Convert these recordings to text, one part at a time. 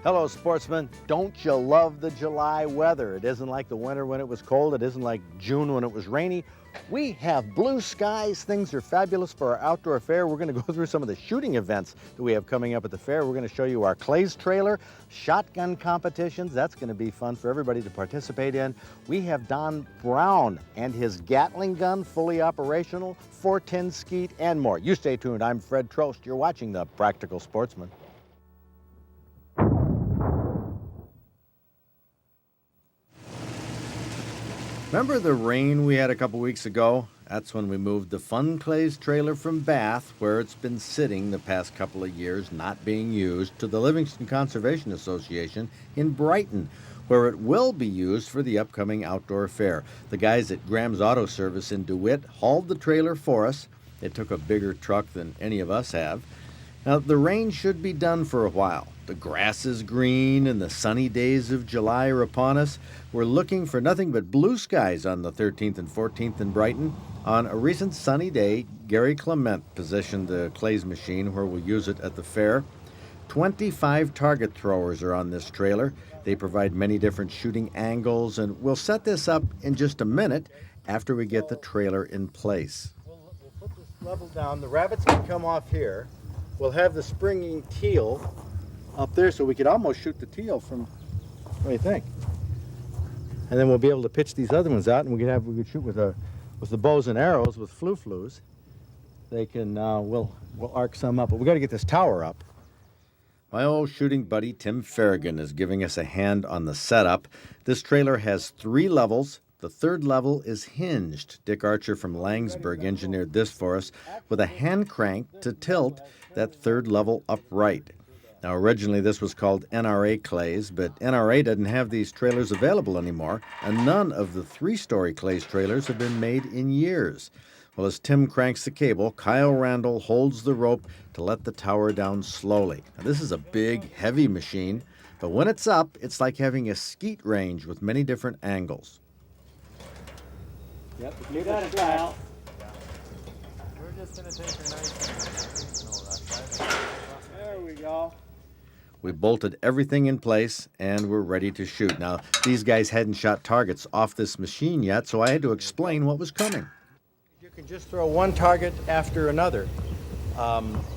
Hello, sportsmen. Don't you love the July weather? It isn't like the winter when it was cold. It isn't like June when it was rainy. We have blue skies. Things are fabulous for our outdoor fair. We're going to go through some of the shooting events that we have coming up at the fair. We're going to show you our clays trailer, shotgun competitions. That's going to be fun for everybody to participate in. We have Don Brown and his Gatling gun fully operational, 410 Skeet, and more. You stay tuned. I'm Fred Trost. You're watching The Practical Sportsman. Remember the rain we had a couple weeks ago? That's when we moved the Fun Clays trailer from Bath, where it's been sitting the past couple of years not being used, to the Livingston Conservation Association in Brighton, where it will be used for the upcoming outdoor fair. The guys at Graham's Auto Service in DeWitt hauled the trailer for us. They took a bigger truck than any of us have. Now, the rain should be done for a while. The grass is green and the sunny days of July are upon us. We're looking for nothing but blue skies on the 13th and 14th in Brighton. On a recent sunny day, Gary Clement positioned the clays machine where we'll use it at the fair. 25 target throwers are on this trailer. They provide many different shooting angles, and we'll set this up in just a minute after we get the trailer in place. We'll put this level down. The rabbits can come off here. We'll have the springing teal up there, so we could almost shoot the teal from, what do you think? And then we'll be able to pitch these other ones out, and we could shoot with the bows and arrows with flu-flus. They can, we'll arc some up, but we got to get this tower up. My old shooting buddy Tim Farragon is giving us a hand on the setup. This trailer has 3 levels. The 3rd level is hinged. Dick Archer from Langsburg engineered this for us with a hand crank to tilt that 3rd level upright. Now, originally this was called NRA clays, but NRA doesn't have these trailers available anymore, and none of the 3-story clays trailers have been made in years. Well, as Tim cranks the cable, Kyle Randall holds the rope to let the tower down slowly. Now, this is a big, heavy machine, but when it's up, it's like having a skeet range with many different angles. Yep, you got it, Kyle. We're just going to take her nice and there we go. We bolted everything in place, and we're ready to shoot. Now, these guys hadn't shot targets off this machine yet, so I had to explain what was coming. You can just throw one target after another.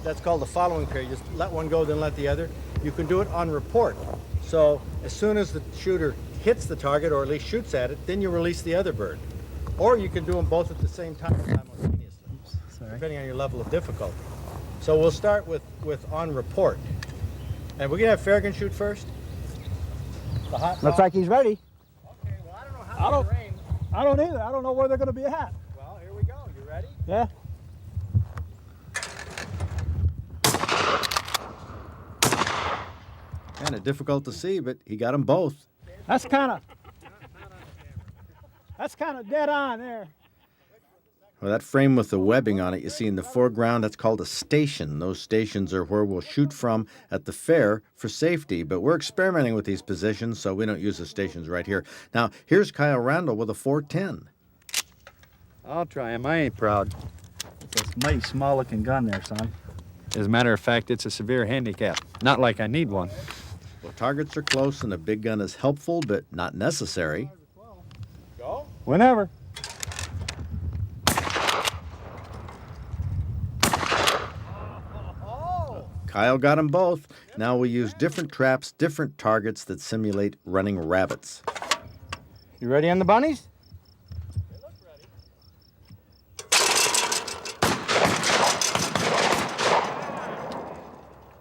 That's called the following pair. You just let one go, then let the other. You can do it on report. So as soon as the shooter hits the target, or at least shoots at it, then you release the other bird. Or you can do them both at the same time simultaneously, depending on your level of difficulty. So we'll start with on report. And we're going to have Farragon shoot first. The hot Looks like he's ready. Okay, well, I don't know how it's rain. I don't either. I don't know where they're going to be at. Well, here we go. You ready? Yeah. Kind of difficult to see, but he got them both. That's kind of dead on there. Well, that frame with the webbing on it you see in the foreground, that's called a station. Those stations are where we'll shoot from at the fair for safety, but we're experimenting with these positions, so we don't use the stations right here. Now, here's Kyle Randall with a 410. I'll try him. I ain't proud. It's a mighty small-looking gun there, son. As a matter of fact, it's a severe handicap. Not like I need one. Well, targets are close, and a big gun is helpful, but not necessary. Go? Whenever. Kyle got them both. Now we use different traps, different targets that simulate running rabbits. You ready on the bunnies? They look ready.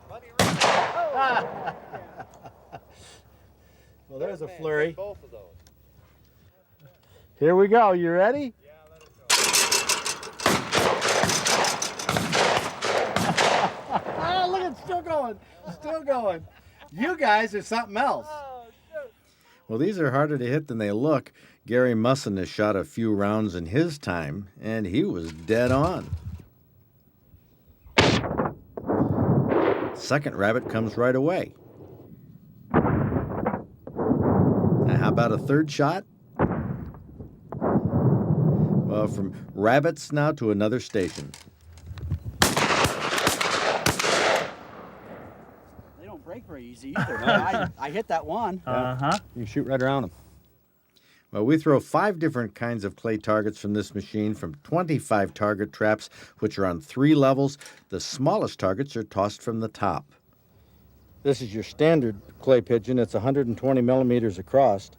Bunny run. Oh. Well, there's a flurry. Both of those. Here we go. You ready? Yeah, let it go. Oh, look, it's still going. Still going. You guys are something else. Well, these are harder to hit than they look. Gary Musson has shot a few rounds in his time, and he was dead on. Second rabbit comes right away. Now, how about a third shot? Well, from rabbits now to another station. They don't break very very easy either. I hit that one. Uh-huh. You can shoot right around them. Well, we throw 5 different kinds of clay targets from this machine, from 25 target traps, which are on 3 levels. The smallest targets are tossed from the top. This is your standard clay pigeon. It's 120 millimeters across,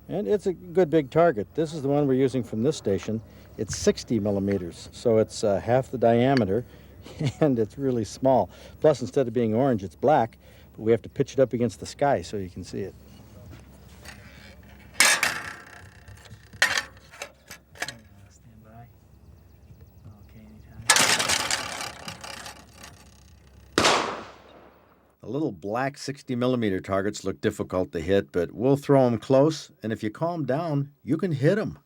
and it's a good big target. This is the one we're using from this station. It's 60 millimeters, so it's half the diameter, and it's really small. Plus, instead of being orange, it's black, but we have to pitch it up against the sky so you can see it. Stand by. Okay, anytime. The little black 60 millimeter targets look difficult to hit, but we'll throw them close, and if you calm down, you can hit them.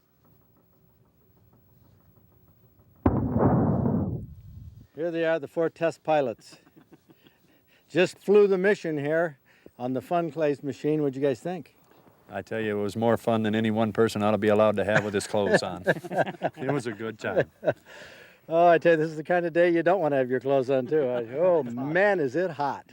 Here they are, the 4 test pilots. Just flew the mission here on the Fun Clays machine. What'd you guys think? I tell you, it was more fun than any one person ought to be allowed to have with his clothes on. It was a good time. Oh, I tell you, this is the kind of day you don't want to have your clothes on, too. Oh, man, is it hot.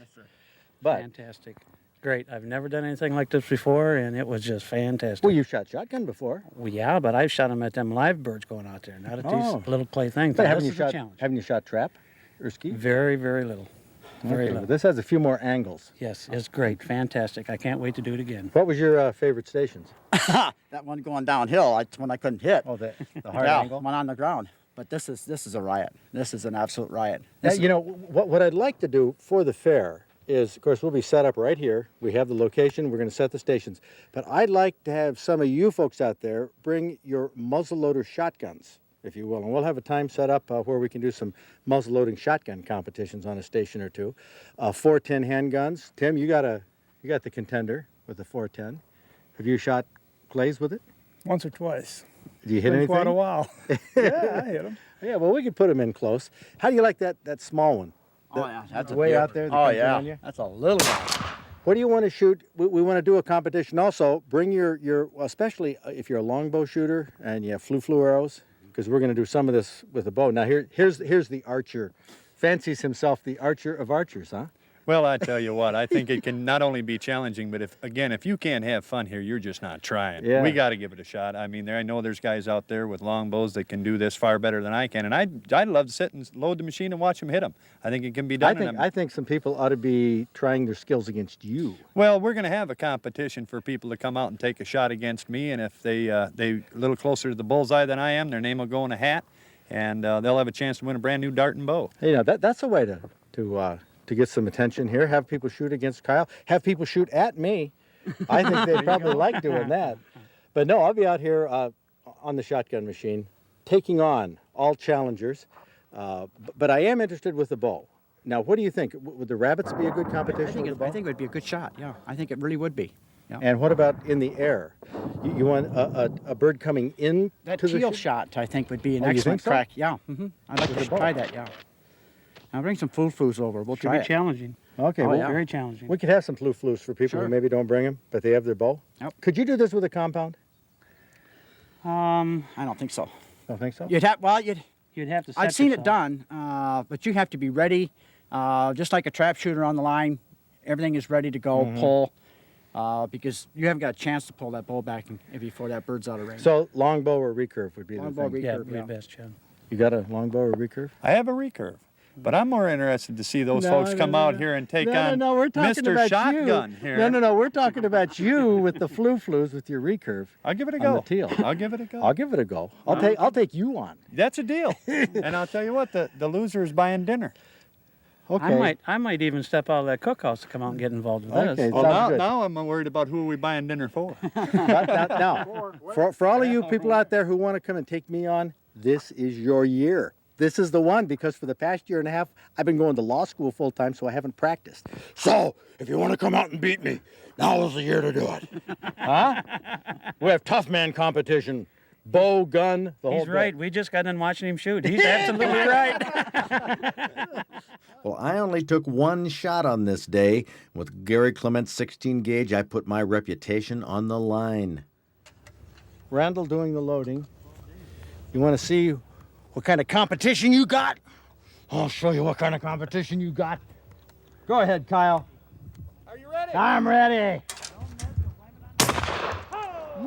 But, Fantastic. Great. I've never done anything like this before, and it was just fantastic. well, you've shot shotgun before. Well, yeah, but I've shot them at them live birds going out there, not at Oh. these little clay things. But Now, haven't this you is a shot? challenge. Haven't you shot trap or skeet? Very, very little. Very Okay, little. but this has a few more angles. Yes, it's great. Fantastic. I can't wait to do it again. What was your favorite stations? That one going downhill, that's one I couldn't hit. Oh, the hard yeah, angle. one on the ground. But this is a riot. This is an absolute riot. Now, This you know, what I'd like to do for the fair is, of course, we'll be set up right here. We have the location. We're going to set the stations. But I'd like to have some of you folks out there bring your muzzleloader shotguns, if you will. And we'll have a time set up where we can do some muzzleloading shotgun competitions on a station or two. 410 handguns. Tim, you got the contender with the 410. Have you shot clays with it? Once or twice. Did you hit Been anything? quite a while. Yeah, I hit them. Yeah, well, we could put them in close. How do you like that small one? oh yeah, that's way a, out there that Oh comes yeah, around you? that's a little guy. What do you want to shoot? We want to do a competition also. Bring your well, especially if you're a longbow shooter and you have flu arrows, because we're going to do some of this with a bow. Now here's the archer. Fancies himself the archer of archers, huh? Well, I tell you what, I think it can not only be challenging, but if you can't have fun here, you're just not trying. Yeah. We got to give it a shot. I mean, I know there's guys out there with long bows that can do this far better than I can, and I'd love to sit and load the machine and watch them hit them. I think it can be done. I think some people ought to be trying their skills against you. Well, we're going to have a competition for people to come out and take a shot against me, and if they a little closer to the bullseye than I am, their name will go in a hat, and they'll have a chance to win a brand new dart and bow. You know, that's a way to get some attention here. Have people shoot against Kyle. Have people shoot at me. I think they'd probably like doing that. But no, I'll be out here on the shotgun machine, taking on all challengers. But I am interested with the bow. Now, what do you think? Would the rabbits be a good competition with the bow? I think it would be a good shot. Yeah, I think it really would be. Yeah. And what about in the air? You want a bird coming in That to the teal shoot? shot, I think, would be an Oh, you excellent think so? crack. Yeah, I'd like With to the bow. try that. Yeah. Now bring some flu-flus over. We'll Should try be it. challenging. Okay, Oh, well, yeah. Very challenging. we could have some flu-flus for people who Sure. maybe don't bring them, but they have their bow. Yep. Could you do this with a compound? I don't think so. Don't think so? You'd have You'd have to set I've seen it yourself. done, but you have to be ready, just like a trap shooter on the line. Everything is ready to go, pull, because you haven't got a chance to pull that bow back before that bird's out of range. So longbow or recurve would be Longbow, the thing. Yeah, recurve, be yeah. best, Chad. You got a longbow or recurve? I have a recurve. But I'm more interested to see those folks come out here and take on we're talking Mr. about Shotgun you. here. No, we're talking about you with the flus with your recurve. I'll give it a On go. the teal. I'll give it a go. I'll give it a go. I'll take you on. That's a deal. And I'll tell you what, the loser is buying dinner. Okay. I might even step out of that cookhouse to come out and get involved with Okay. this. Well, Sounds good. now I'm worried about who are we buying dinner for. Now, for all of you people out there who want to come and take me on, this is your year. This is the one, because for the past year and a half, I've been going to law school full time, so I haven't practiced. So, if you want to come out and beat me, now is the year to do it. Huh? We have tough man competition, bow, gun, the whole He's bit. right. We just got done watching him shoot. He's absolutely right. Well, I only took one shot on this day. With Gary Clement's 16 gauge, I put my reputation on the line. Randall doing the loading. You want to see what kind of competition you got? I'll show you what kind of competition you got. Go ahead, Kyle. Are you ready? I'm ready.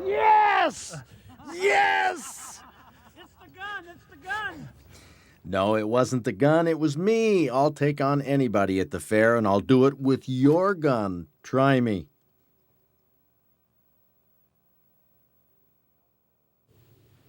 Yes! Yes! It's the gun! It's the gun! No, it wasn't the gun, it was me. I'll take on anybody at the fair, and I'll do it with your gun. Try me.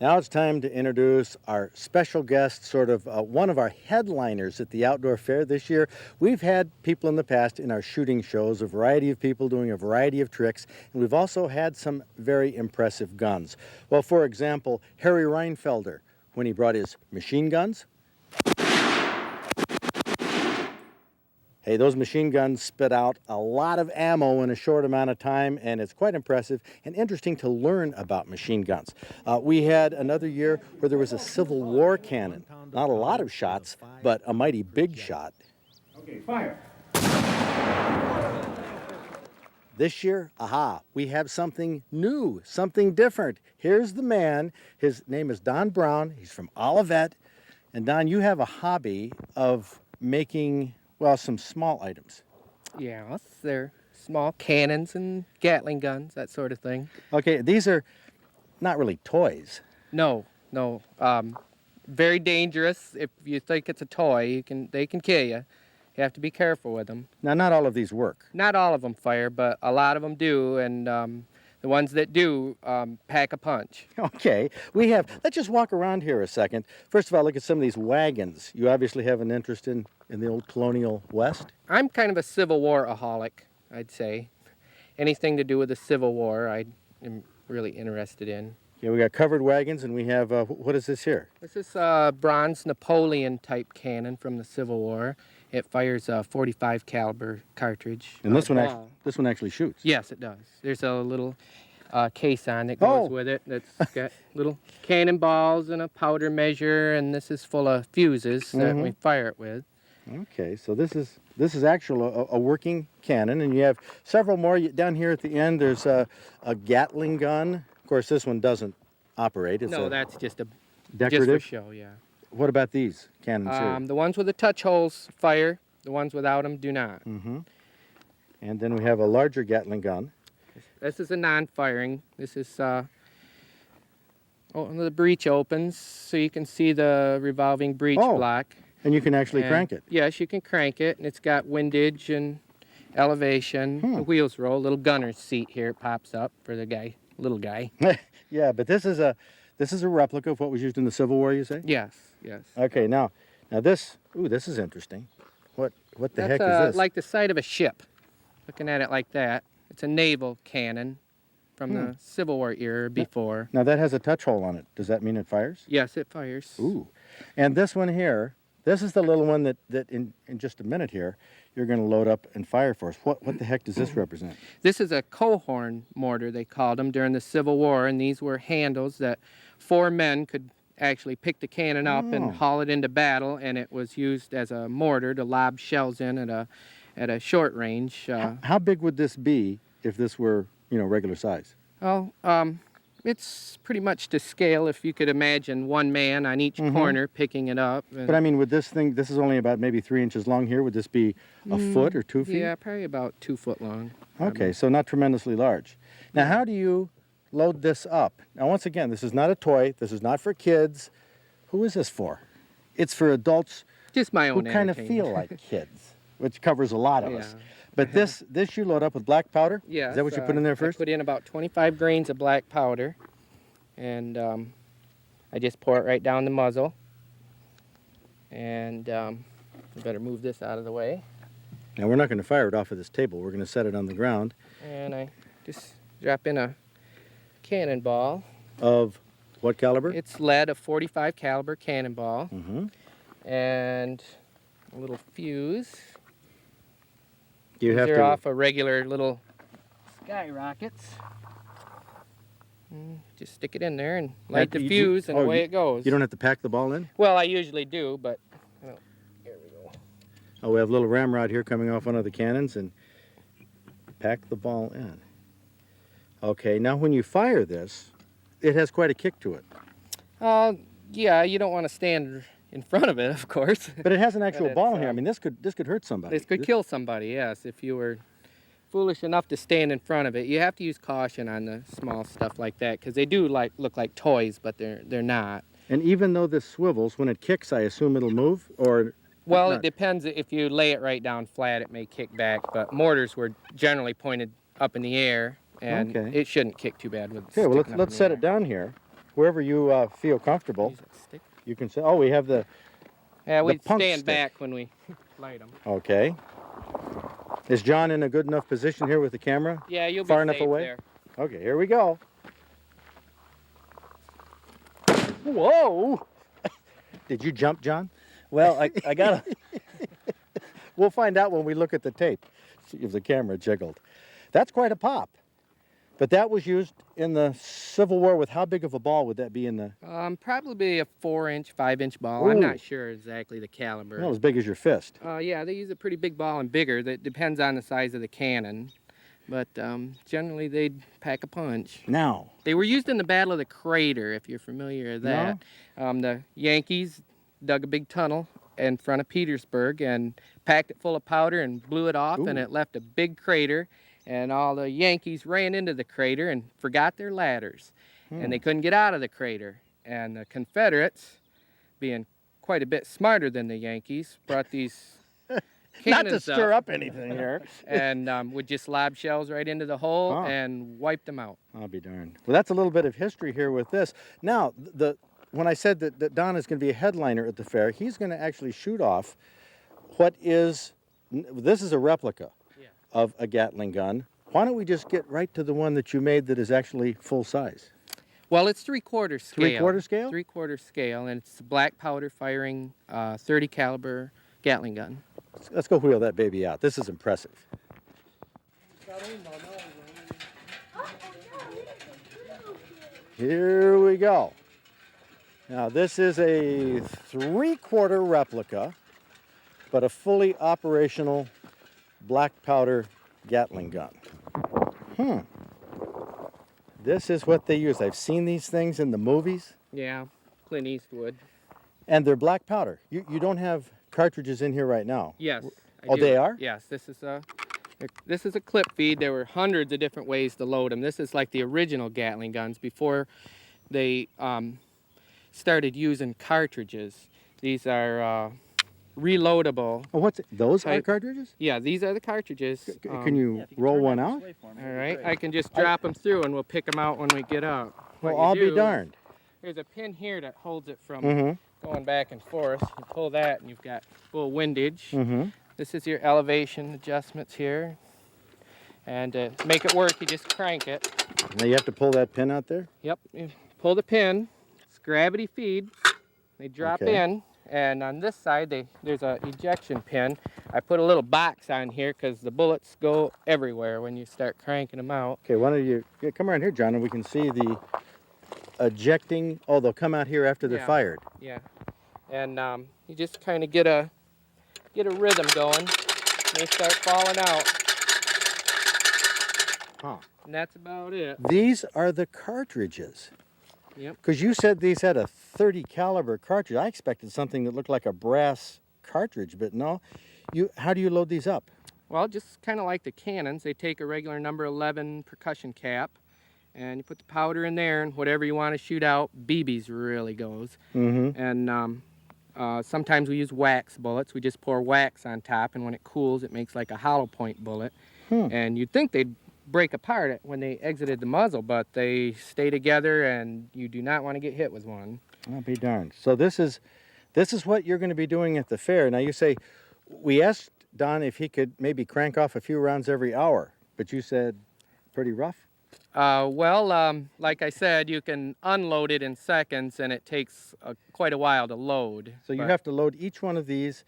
Now it's time to introduce our special guest, sort of one of our headliners at the outdoor fair this year. We've had people in the past in our shooting shows, a variety of people doing a variety of tricks, and we've also had some very impressive guns. Well, for example, Harry Felder, when he brought his machine guns. Hey, those machine guns spit out a lot of ammo in a short amount of time, and it's quite impressive and interesting to learn about machine guns. We had another year where there was a Civil War cannon. Not a lot of shots, but a mighty big shot. Okay, fire. This year, we have something new, something different. Here's the man. His name is Don Brown. He's from Olivet. And Don, you have a hobby of making, well, some small items. Yes, they're small cannons and Gatling guns, that sort of thing. Okay, these are not really toys. No. Very dangerous. If you think it's a toy, they can kill you. You have to be careful with them. Now, not all of these work. Not all of them fire, but a lot of them do, and the ones that do pack a punch. Okay, let's just walk around here a second. First of all, look at some of these wagons. You obviously have an interest in the old colonial West? I'm kind of a Civil War-aholic, I'd say. Anything to do with the Civil War, I am really interested in. Yeah, we got covered wagons, and we have, what is this here? This is a bronze Napoleon-type cannon from the Civil War. It fires a .45 caliber cartridge. And this one actually shoots. Yes, it does. There's a little case on that goes with it that's got little cannonballs and a powder measure, and this is full of fuses that we fire it with. Okay, so this is actual a working cannon, and you have several more down here at the end. There's a Gatling gun. Of course, this one doesn't operate. It's That's just a decorative. just for show, yeah. What about these cannons here? The ones with the touch holes fire. The ones without them do not. And then we have a larger Gatling gun. This is a non-firing. This is the breech opens, so you can see the revolving breech block. And you can actually crank it. Yes, you can crank it, and it's got windage and elevation. The wheels roll. A little gunner's seat here. It pops up for the little guy. Yeah, but this is a replica of what was used in the Civil War, you say? Yes. Okay, now this is interesting. What the heck is this? Like the side of a ship. Looking at it like that. It's a naval cannon from the Civil War era before. Now that has a touch hole on it. Does that mean it fires? Yes, it fires. Ooh. And this one here, this is the little one that in just a minute here, you're going to load up and fire for us. What the heck does this represent? This is a cohorn mortar, they called them, during the Civil War, and these were handles that 4 men could actually pick the cannon up and haul it into battle, and it was used as a mortar to lob shells in at a short range. How big would this be if this were, regular size? Well, it's pretty much to scale. If you could imagine 1 man on each corner picking it up. But I mean, would this is only about maybe 3 inches long here. Would this be a foot or 2 feet? Yeah, probably about 2 foot long. Okay, so not tremendously large. Now, how do you load this up? Now, once again, this is not a toy. This is not for kids. Who is this for? It's for adults Just my own who kind of entertainment. feel like kids, which covers a lot of us. But this you load up with black powder? Yeah. Is that what you put in there first? I put in about 25 grains of black powder, and I just pour it right down the muzzle. And we better move this out of the way. Now, we're not going to fire it off of this table. We're going to set it on the ground. And I just drop in a cannonball. Of what caliber? It's lead, a .45 caliber cannonball. Mm-hmm. And a little fuse. You have They're to off a regular little skyrockets. Just stick it in there and light the fuse, and away it goes. You don't have to pack the ball in? Well, I usually do, but here we go. Oh, we have a little ramrod here coming off one of the cannons, and pack the ball in. Okay, now when you fire this, it has quite a kick to it. Yeah, you don't want to stand in front of it, of course. But it has an actual But ball it's, here. I mean, this could hurt somebody. This could kill somebody, yes, if you were foolish enough to stand in front of it. You have to use caution on the small stuff like that because they do look like toys, but they're not. And even though this swivels, when it kicks, I assume it'll move, or? Well, not? it depends. If you lay it right down flat, it may kick back, but mortars were generally pointed up in the air, and Okay. it shouldn't kick too bad with Okay, well, sticking up let's in the set air. it down here. Wherever you feel comfortable, Use that stick. you can say, oh, we have the, Yeah, we punk stand stick. back when we light them. okay. Is John in a good enough position here with the camera? Yeah, you'll be Far enough safe away? there. Okay, here we go. Whoa! Did you jump, John? Well, I got to. We'll find out when we look at the tape, see if the camera jiggled. That's quite a pop. But that was used in the Civil War with how big of a ball would that be in the, Probably a 4-inch, 5-inch ball. I'm Ooh. not sure exactly the caliber. well, as big as your fist? Yeah, they use a pretty big ball and bigger. That depends on the size of the cannon. But generally, they'd pack a punch. Now, They were used in the Battle of the Crater, if you're familiar with that. The Yankees dug a big tunnel in front of Petersburg and packed it full of powder and blew it off, and Ooh. it left a big crater. And all the Yankees ran into the crater and forgot their ladders. And they couldn't get out of the crater. And the Confederates, being quite a bit smarter than the Yankees, brought these Not to cannons stir up anything here. and would just lob shells right into the hole Huh. and wipe them out. I'll be darned. Well, that's a little bit of history here with this. Now, when I said that Don is going to be a headliner at the fair, he's going to actually shoot off what is, this is a replica of a Gatling gun. Why don't we just get right to the one that you made that is actually full size? Well, it's 3/4 scale. 3/4 scale? 3/4 scale, and it's a black powder firing 30 caliber Gatling gun. Let's go wheel that baby out. This is impressive. Here we go. Now this is a 3/4 replica, but a fully operational black powder Gatling gun. This is what they use. I've seen these things in the movies, Yeah, Clint Eastwood. and they're black powder. You don't have cartridges in here right now. Yes. I Oh, do. they are? Yes, this is a clip feed. There were hundreds of different ways to load them. This is like the original Gatling guns before they started using cartridges. These are reloadable. Oh, what's it? Those are I- cartridges? Yeah, these are the cartridges. Can you roll one out? All right, I can just drop them through and we'll pick them out when we get up. Well, What you I'll do be darned. There's a pin here that holds it from Mm-hmm. going back and forth. You pull that and you've got full windage. Mm-hmm. This is your elevation adjustments here. And to make it work, you just crank it. Now you have to pull that pin out there? Yep, you pull the pin. It's gravity feed. They drop Okay. in. And on this side, there's a ejection pin. I put a little box on here because the bullets go everywhere when you start cranking them out. Okay, why don't you come around here, John, and we can see the ejecting. Oh, they'll come out here after they're Yeah. fired. Yeah, and you just kind of get a rhythm going. They start falling out, Huh. and that's about it. These are the cartridges. Yep. Because you said these had a 30 caliber cartridge. I expected something that looked like a brass cartridge, but no. How do you load these up? Well, just kind of like the Canons, they take a regular number 11 percussion cap, and you put the powder in there, and whatever you want to shoot out, BBs really goes. Mm-hmm. And sometimes we use wax bullets. We just pour wax on top, and when it cools, it makes like a hollow point bullet. And you'd think they'd break apart when they exited the muzzle, but they stay together, and you do not want to get hit with one. I'll be darned. So this is what you're going to be doing at the fair. Now you say, we asked Don if he could maybe crank off a few rounds every hour, but you said pretty rough? Like I said, you can unload it in seconds, and it takes quite a while to load. So you have to load each one of these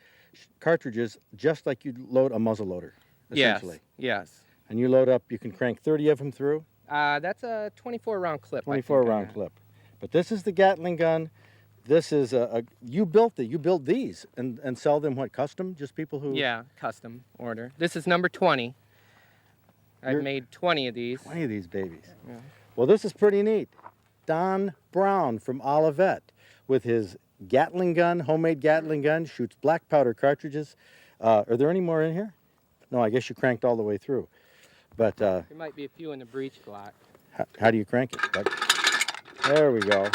cartridges just like you'd load a muzzle loader, essentially. Yes. And you load up, you can crank 30 of them through, That's a 24-round clip. I think, 24 on round that. clip. But this is the Gatling gun. This is you built these and sell them what, custom? Just people who? Yeah, custom order. This is number 20. I've made 20 of these. 20 of these babies. Yeah. Well, this is pretty neat. Don Brown from Olivet with his Gatling gun, homemade Gatling gun, shoots black powder cartridges. Are there any more in here? No, I guess you cranked all the way through. But There might be a few in the breech glock. how do you crank it, Doug? There we go.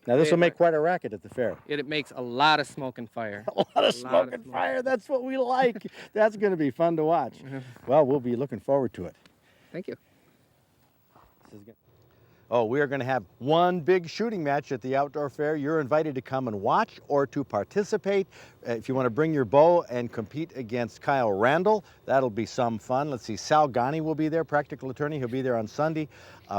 Now this will make quite a racket at the fair. It makes a lot of smoke and fire. A lot of smoke and fire. That's what we like. That's going to be fun to watch. Well, we'll be looking forward to it. Thank you. Oh, we are going to have one big shooting match at the outdoor fair. You're invited to come and watch or to participate. If you want to bring your bow and compete against Kyle Randall, that'll be some fun. Let's see, Sal Ghani will be there, practical attorney. He'll be there on Sunday.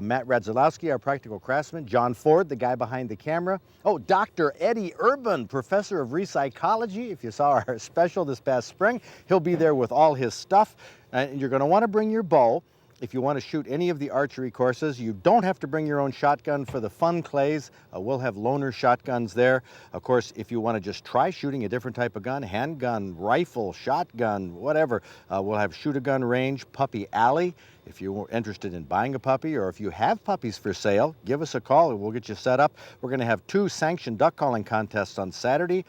Matt Radzilowski, our practical craftsman. John Ford, the guy behind the camera. Oh, Dr. Eddie Urban, professor of repsychology. If you saw our special this past spring, he'll be there with all his stuff. And you're going to want to bring your bow. If you want to shoot any of the archery courses, you don't have to bring your own shotgun for the fun clays. We'll have loaner shotguns there. Of course, if you want to just try shooting a different type of gun, handgun, rifle, shotgun, whatever, we'll have shoot-a-gun range, puppy alley. If you're interested in buying a puppy or if you have puppies for sale, give us a call and we'll get you set up. We're going to have 2 sanctioned duck calling contests on Saturday.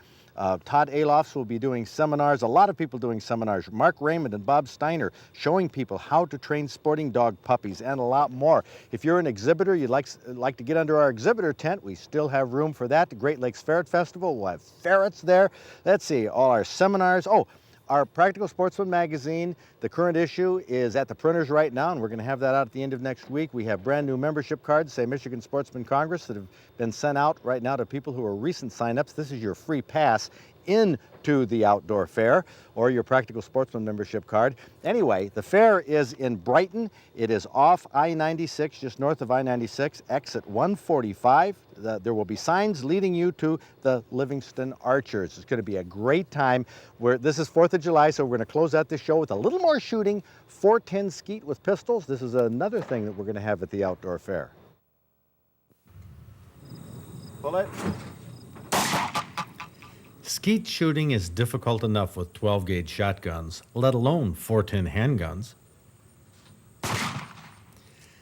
Todd Alofs will be doing seminars, a lot of people doing seminars. Mark Raymond and Bob Steiner showing people how to train sporting dog puppies and a lot more. If you're an exhibitor, you'd like to get under our exhibitor tent, we still have room for that. The Great Lakes Ferret Festival, we'll have ferrets there. Let's see, all our seminars. Oh, our Practical Sportsman magazine, the current issue is at the printers right now, and we're going to have that out at the end of next week. We have brand new membership cards, say Michigan Sportsman Congress, that have been sent out right now to people who are recent signups. This is your free pass into the outdoor fair, or your Practical Sportsman membership card. Anyway, the fair is in Brighton. It is off I-96, just north of I-96, exit 145. There will be signs leading you to the Livingston Archers. It's going to be a great time. This is 4th of July, so we're going to close out this show with a little more shooting. 410 skeet with pistols. This is another thing that we're going to have at the outdoor fair. Bullet. Skeet shooting is difficult enough with 12-gauge shotguns, let alone 410 handguns.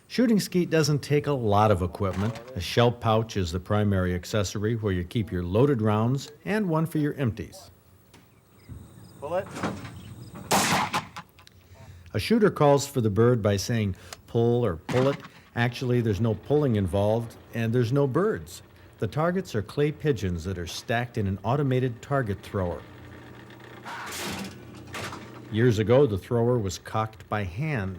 Shooting skeet doesn't take a lot of equipment. A shell pouch is the primary accessory where you keep your loaded rounds and one for your empties. Bullet. A shooter calls for the bird by saying pull or pull it. Actually, there's no pulling involved and there's no birds. The targets are clay pigeons that are stacked in an automated target thrower. Years ago, the thrower was cocked by hand.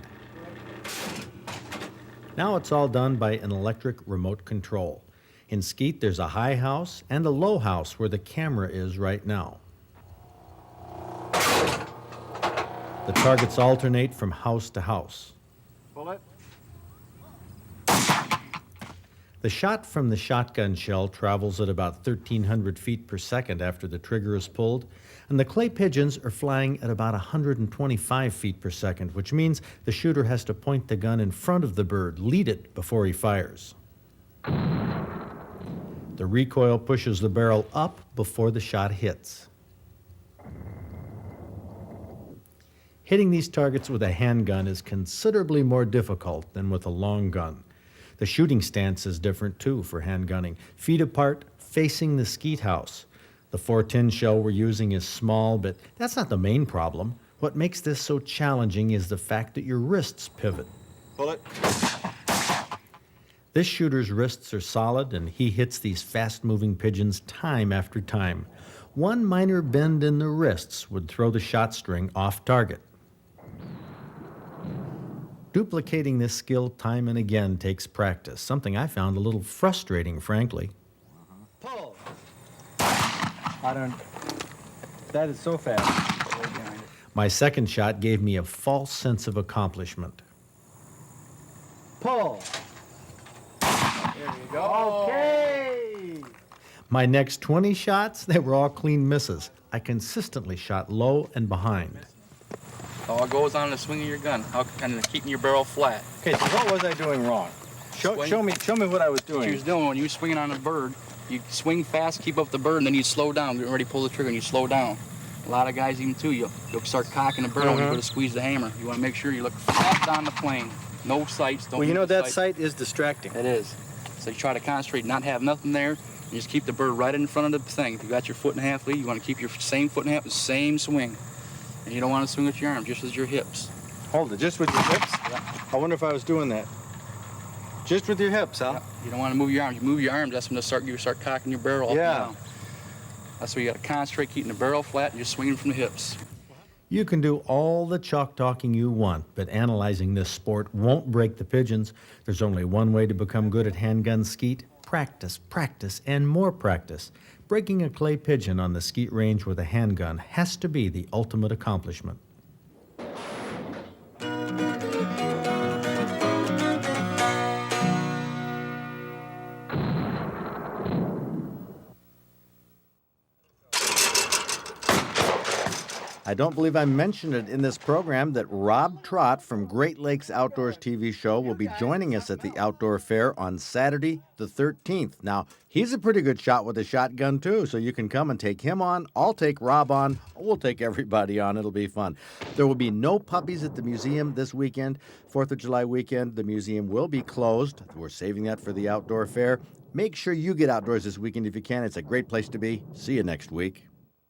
Now it's all done by an electric remote control. In Skeet, there's a high house and a low house where the camera is right now. The targets alternate from house to house. Bullet. The shot from the shotgun shell travels at about 1,300 feet per second after the trigger is pulled, and the clay pigeons are flying at about 125 feet per second, which means the shooter has to point the gun in front of the bird, lead it before he fires. The recoil pushes the barrel up before the shot hits. Hitting these targets with a handgun is considerably more difficult than with a long gun. The shooting stance is different too for handgunning. Feet apart, facing the skeet house. The 410 shell we're using is small, but that's not the main problem. What makes this so challenging is the fact that your wrists pivot. Bullet. This shooter's wrists are solid, and he hits these fast-moving pigeons time after time. One minor bend in the wrists would throw the shot string off target. Duplicating this skill time and again takes practice, something I found a little frustrating, frankly. Pull. That is so fast. My second shot gave me a false sense of accomplishment. Pull. There you go. Okay. My next 20 shots, they were all clean misses. I consistently shot low and behind. All goes on the swing of your gun, how kind of keeping your barrel flat. Okay, so what was I doing wrong? Show me what I was doing. What you was doing when you were swinging on a bird, you swing fast, keep up the bird, and then you slow down. Get ready to pull the trigger, and you slow down. A lot of guys even too, you'll start cocking the barrel when you go to squeeze the hammer. You want to make sure you look flat on the plane. No sights. Don't. Well, you know that sights. sight is distracting. It is. So you try to concentrate, not have nothing there. You just keep the bird right in front of the thing. If you got your 1.5 foot lead, you want to keep your same 1.5 foot, the same swing. And you don't want to swing with your arm, just as your hips. Hold it, just with your hips? I wonder if I was doing that. Just with your hips, huh? Yeah. You don't want to move your arms. You move your arms, that's when you start cocking your barrel up Yeah. and down. That's where you got to concentrate, keeping the barrel flat, and you're swinging from the hips. You can do all the chalk talking you want, but analyzing this sport won't break the pigeons. There's only one way to become good at handgun skeet: practice, practice, and more practice. Breaking a clay pigeon on the skeet range with a handgun has to be the ultimate accomplishment. I don't believe I mentioned it in this program that Rob Trott from Great Lakes Outdoors TV show will be joining us at the outdoor fair on Saturday the 13th. Now, he's a pretty good shot with a shotgun too, so you can come and take him on. I'll take Rob on. We'll take everybody on. It'll be fun. There will be no puppies at the museum this weekend. 4th of July weekend, the museum will be closed. We're saving that for the outdoor fair. Make sure you get outdoors this weekend if you can. It's a great place to be. See you next week.